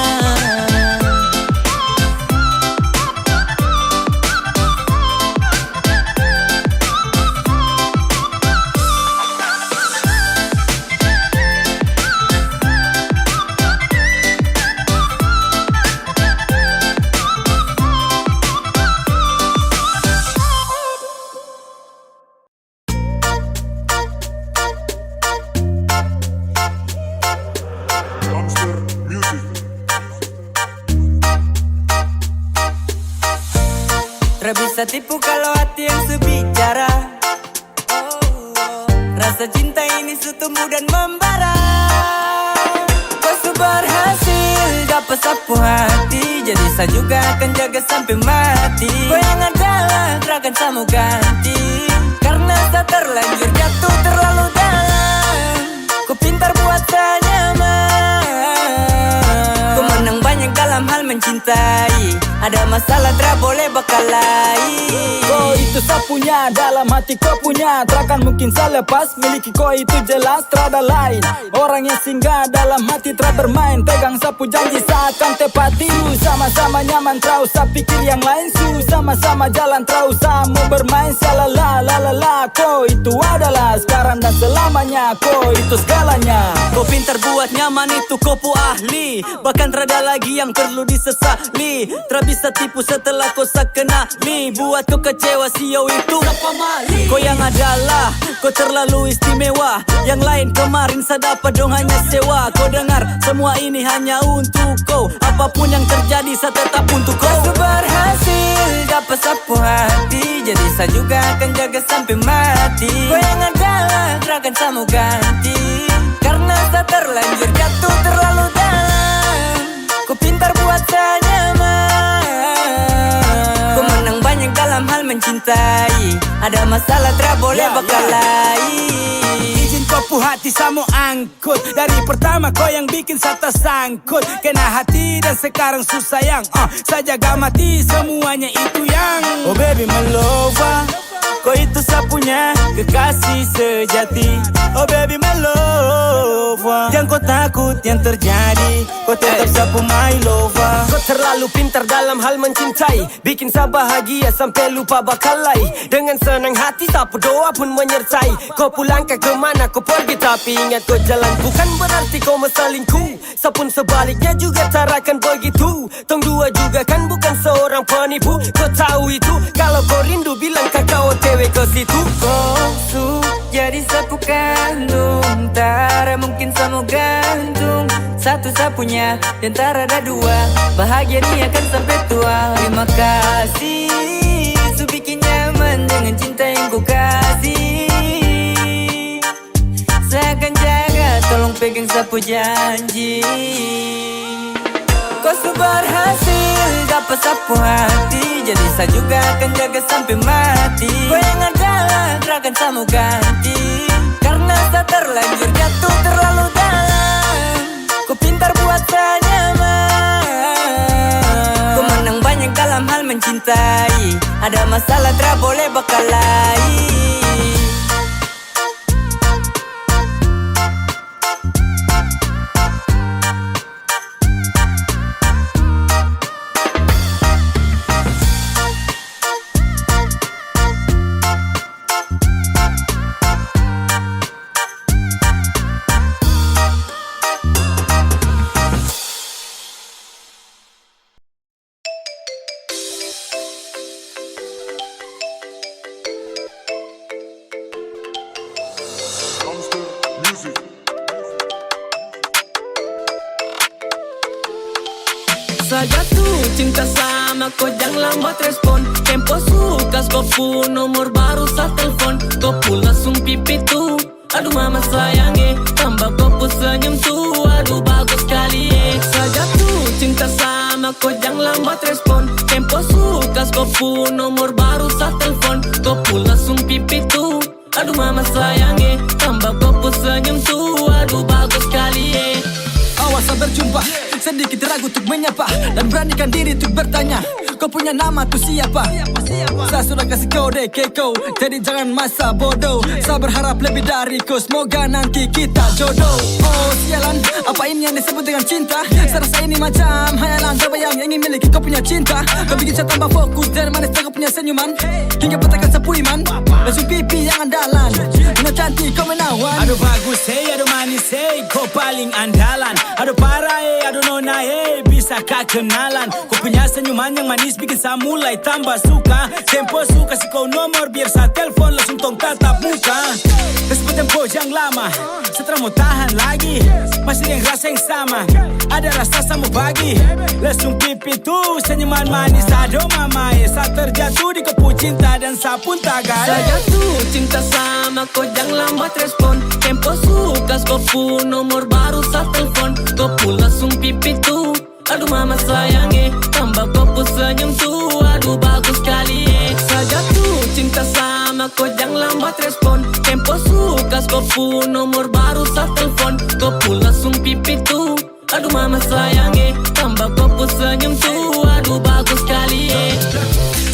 [SPEAKER 7] Monster Music.
[SPEAKER 5] Tak bisa tipu kalau hati yang sebicara. Rasa cinta ini setumbuh dan membara. Kau berhasil dapat sapu hati, jadi saya juga akan jaga sampai mati. Kau yang adalah akan saya mau ganti, karena saya terlanjur jatuh terlalu dalam. Kau pintar buat saya nyaman, kau menang banyak mencintai. Ada masalah tak boleh bakalai.
[SPEAKER 3] Kau itu sapunya, dalam hati kau punya. Takkan mungkin saya lepas, miliki kau itu jelas terada lain. Orang yang singgah dalam hati tak bermain. Pegang sapu janji seakan tepati. Sama-sama nyaman, tak usah pikir yang lain. Sama-sama jalan, tak usah mau bermain. Salala, lalala, kau itu adalah sekarang dan selamanya. Kau itu segalanya.
[SPEAKER 5] Kau pintar buat nyaman, itu kau pu ahli. Bahkan terada lagi yang perlu disesali. Tak bisa tipu setelah kau sakenali. Buat kau kecewa sio itu kau yang adalah, kau terlalu istimewa. Yang lain kemarin saya dapat dong hanya sewa. Kau dengar semua ini hanya untuk kau. Apapun yang terjadi saya tetap untuk kau. Kau berhasil dapat sapu hati, jadi saya juga akan jaga sampai mati. Kau yang adalah takkan saya mau ganti, karena saya terlanjur jatuh terlalu dalam. Kau pintar buat saya nyaman. Kau menang banyak dalam hal mencintai. Ada masalah tak boleh bakalai.
[SPEAKER 2] Izin kau pu hati sama angkut. Dari pertama kau yang bikin saya tersangkut. Kena hati dan sekarang susah yang saya jaga mati, semuanya itu yang.
[SPEAKER 5] Oh baby my lover, kau itu sapunya kekasih sejati. Oh baby my lover, yang kau takut yang terjadi. Kau tetap sapu my lover.
[SPEAKER 1] Kau terlalu pintar dalam hal mencintai, bikin saya bahagia sampai lupa bakalai. Dengan senang hati sapu doa pun menyertai. Kau pulang ke kemana kau pergi, tapi ingat kau jalan. Bukan berarti kau meselingkuh, sapun sebaliknya juga tarakan begitu. Tong dua juga kan bukan seorang penipu. Kau tahu itu, kalau kau rindu bilang kakak OTW ke situ.
[SPEAKER 5] Kau jadi sapu kandung, tak mungkin saya mau gantung. Satu sapunya dan tak ada dua, bahagia ini akan sampai tua. Terima kasih, su bikin nyaman dengan cinta yang ku kasih. Saya akan jaga, tolong pegang sapu janji. Kau su berhasil dapat sapu hati, jadi saya juga akan jaga sampai mati. Kau yang adalah takkan saya mau ganti, karena saya terlanjur jatuh terlalu dalam. Kau pintar buat saya nyaman. Kau menang banyak dalam hal mencintai. Ada masalah tak boleh bakalai.
[SPEAKER 7] Monster Music.
[SPEAKER 1] Saya jatuh cinta sama kau, jangan lambat respon. Tempo suka kau pun nomor baru sa telepon. Kau pun langsung pipi tuh, aduh mama sayangnya. Tambah kau pun senyum tuh, aduh bagus sekali. Saya jatuh cinta sama kau, jangan lambat respon. Tempo suka kau pun nomor baru sa telepon. Kau pun langsung pipi tuh, aduh mama sayangnya. Tambah kau pun senyum tuh, aduh bagus sekali.
[SPEAKER 3] Awas berjumpa, sedikit ragu untuk menyapa, dan beranikan diri untuk bertanya, kau punya nama tuh siapa? Saya sudah kasih kode ke kau, jadi jangan masa bodoh. Saya berharap lebih dari kau, semoga nanti kita jodoh. Oh sialan, apa ini yang disebut dengan cinta? Saya rasa ini macam hayalan, coba yang ingin miliki kau punya cinta. Kau bikin saya tambah fokus dan manis kau punya senyuman, hingga patahkan sapu iman. Langsung pipi yang andalan, Nona cantik kau menawan.
[SPEAKER 2] Aduh bagus hey, aduh manis hey, kau paling andalan. Aduh parah hey, aduh nona hey, bisa kah kenalan. Kau punya senyuman yang manis bikin saya mulai tambah suka. Tempo suka kasih kau nomor biar saya telepon langsung tong tatap muka. Tersebut tempo yang lama, setelah mau tahan lagi, masih yang rasa yang sama, ada rasa sama bagi. Langsung pipi tuh senyuman manis, aduh mama saya terjatuh di kepu cinta dan saya pun tak gale.
[SPEAKER 1] Saya jatuh cinta sama kau, jangan lambat respon. Tempo suka kau pun nomor baru sa telepon. Kau pun langsung pipi tuh, aduh mama sayangnya. Tambah kau pun senyum tuh, aduh bagus sekali. Saya jatuh cinta sama kau, jangan lambat respon. Tempo suka kau pun nomor baru sa telepon. Kau pun langsung pipi tuh,
[SPEAKER 4] Aduh mama sayangnya, tambah kopu senyum tuh, aduh bagus sekali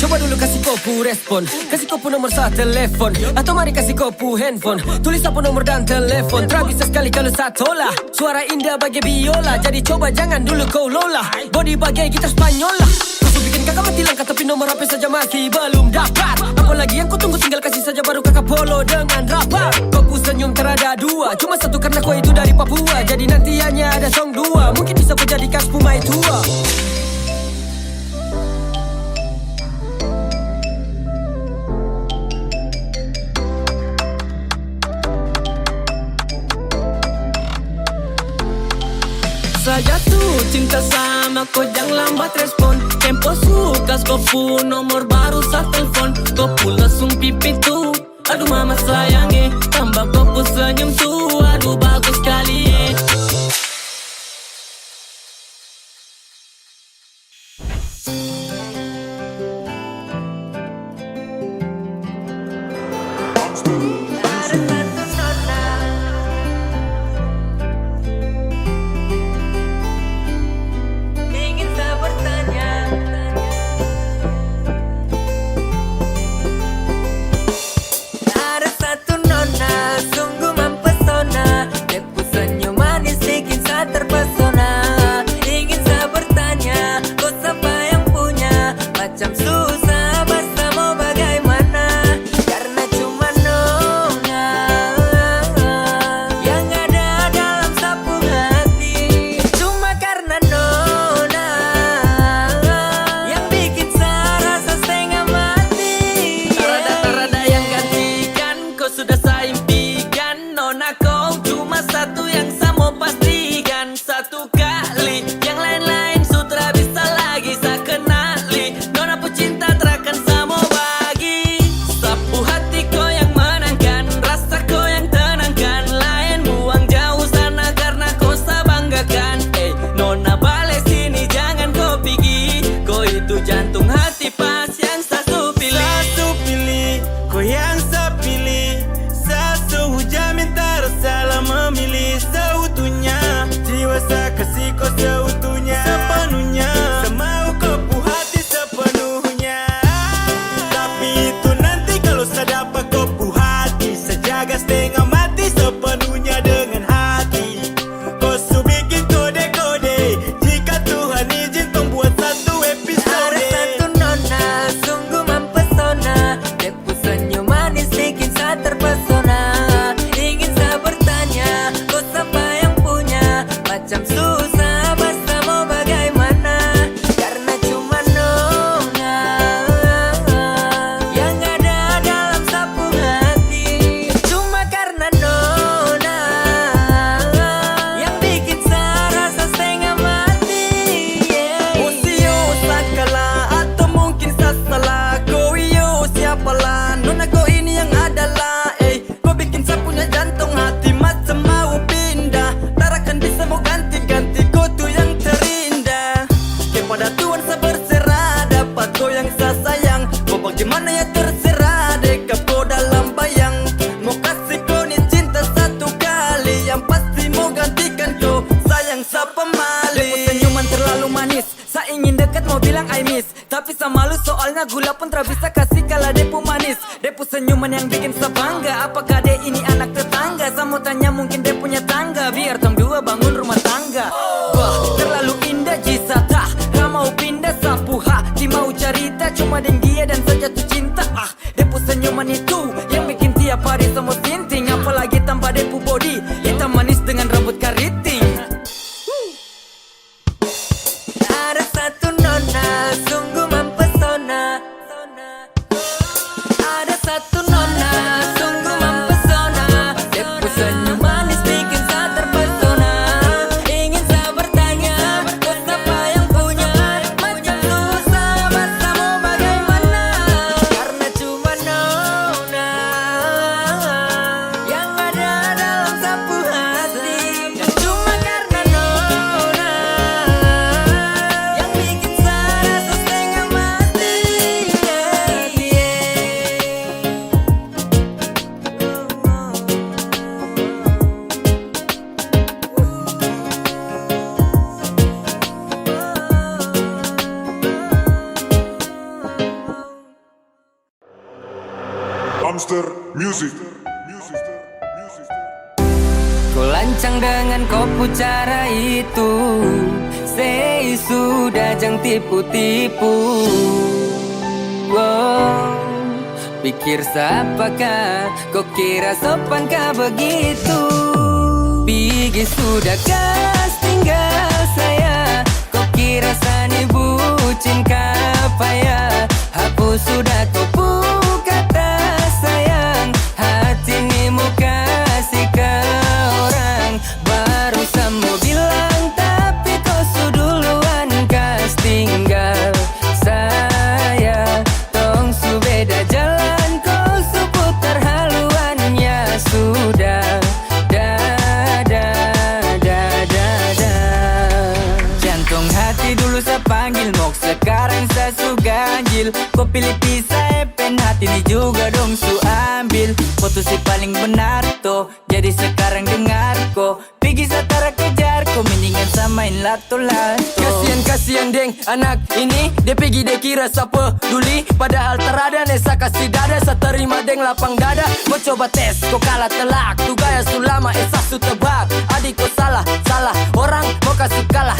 [SPEAKER 1] Coba dulu kasih kopu respon, kasih kopu nomor satu telepon, atau mari kasih kopu handphone, tulis apa nomor dan telepon. Tra bisa sekali kalau satola, suara indah bagai biola. Jadi coba jangan dulu kau lola, body bagai gitar Spanyola. Kau bikin kakak mati langkah tapi nomor HP saja masih belum dapat. Apalagi yang kau tunggu, tinggal kasih saja baru kakak polo dengan rapat. Kopu senyum terada dua, cuma satu karena kau itu dari Papua. Jadi nanti hanya ada song dua, mungkin bisa kau jadikan spumai tua.
[SPEAKER 4] Saya tuh cinta sama kau, jangan lambat respon. Tempo suka kopu nomor baru sa telepon. Kopu langsung pipi tuh, aduh mama sayangnya, tambah kopu senyum tuh, aduh bagus sekali
[SPEAKER 1] Tapi sama lu soalnya gula pun tak bisa kasih kala depu manis. Depu senyuman yang bikin sebangga. Apakah dia ini anak tetangga? Sama tanya mungkin dia punya tangga. Biar tong dua bangun rumah tangga. Wah terlalu indah jisata. Gak mau pindah sapu ha. Di mau cerita cuma dengan dia dan sejatuh cinta. Depu senyuman itu yang bikin tiap hari semua sinting. Apalagi tambah depu body hitam manis dengan rambut keriting.
[SPEAKER 5] Ada satu nona sungguh mempesona. Ada satu nona sungguh mempesona. Depu senyum manis bikin saya terpesona. Ingin saya bertanya, kau siapa yang punya? Macam susah bahasamu bagaimana? Karena cuma nona
[SPEAKER 7] Music.
[SPEAKER 5] Kau lancang dengan kopu cara itu. Say sudah jangan tipu-tipu. Wow. Pikir siapakah, kau kira sopan kah begitu? Pigi sudah kas tinggal saya. Kau kira sani bucin kah payah? Hapus sudah kau kata sayang. Hati ini mau kasih ke orang. Baru sama bilang tapi kau suduluan kas tinggal saya. Tong su beda jalan kau su putar haluannya sudah. Jantung hati dulu saya panggil mok, sekarang saya su ganjil. Kau pilih pisah pen hati ini juga dong su ambil. Foto si paling benar toh, jadi sekarang dengar kok. Pergi satara kejar kau, mendingan samain lato-lato.
[SPEAKER 1] Kasian deng anak ini, dia pergi dia kira siapa peduli. Padahal terada nesa kasih dada, saya terima deng lapang dada. Mau coba tes, kau kalah telak. Tu gaya sulama, esa su tebak. Adik kau salah, orang mau kasih kalah.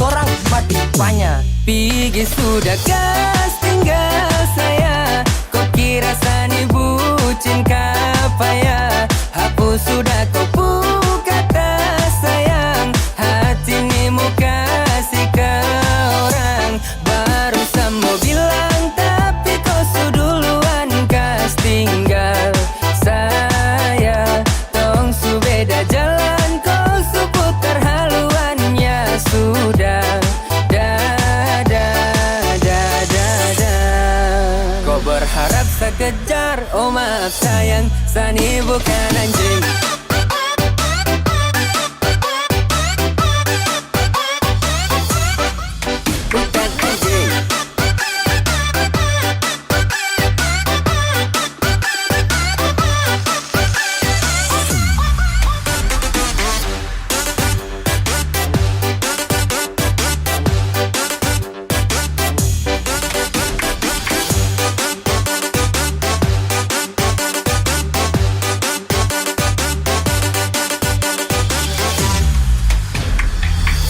[SPEAKER 1] Orang mati banyak.
[SPEAKER 5] Pergi sudah kas tinggal saya. Kau kira sani bucin kah payah? Hapus sudah kau kata sayang. Hati ini mau kasih ke orang. Baru sama bilang tapi kau suduluan kas tinggal saya. Tong su beda jalan kau su putar haluannya sudah. Kau berharap saya kejar, oh maaf sayang, sani bukan anjing. Bukan anjing.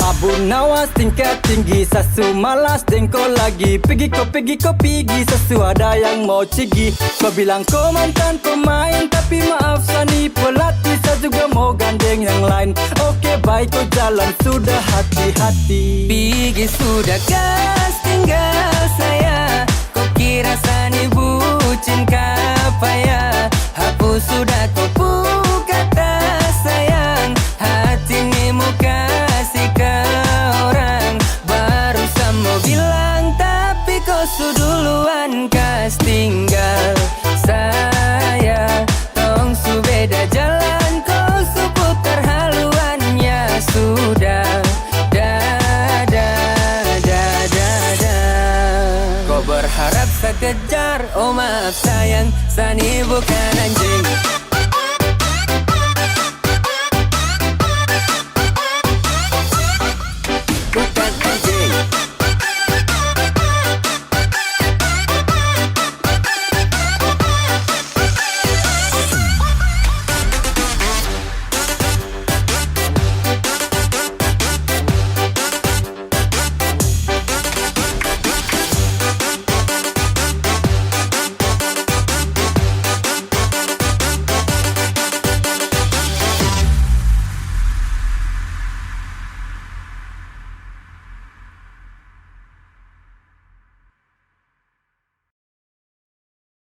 [SPEAKER 3] Abu nawas tingkat tinggi, sasu malas dengko lagi. Pergi kau pergi, sasu ada yang mau cigi. Kau bilang kau mantan pemain, tapi maaf sani pelatih. Saya juga mau gandeng yang lain. Oke baik kau jalan, sudah hati-hati.
[SPEAKER 5] Pergi sudah kas tinggal saya. Kau kira sani bucin kah payah? Hapus sudah kau kata sayang. Hati ini mau kasih ke orang. Baru sama bilang tapi kau suduluan kas tinggal saya. Tong su beda jalan kau su putar haluannya sudah. Kau berharap saya kejar, oh maaf sayang, sani bukan anjing.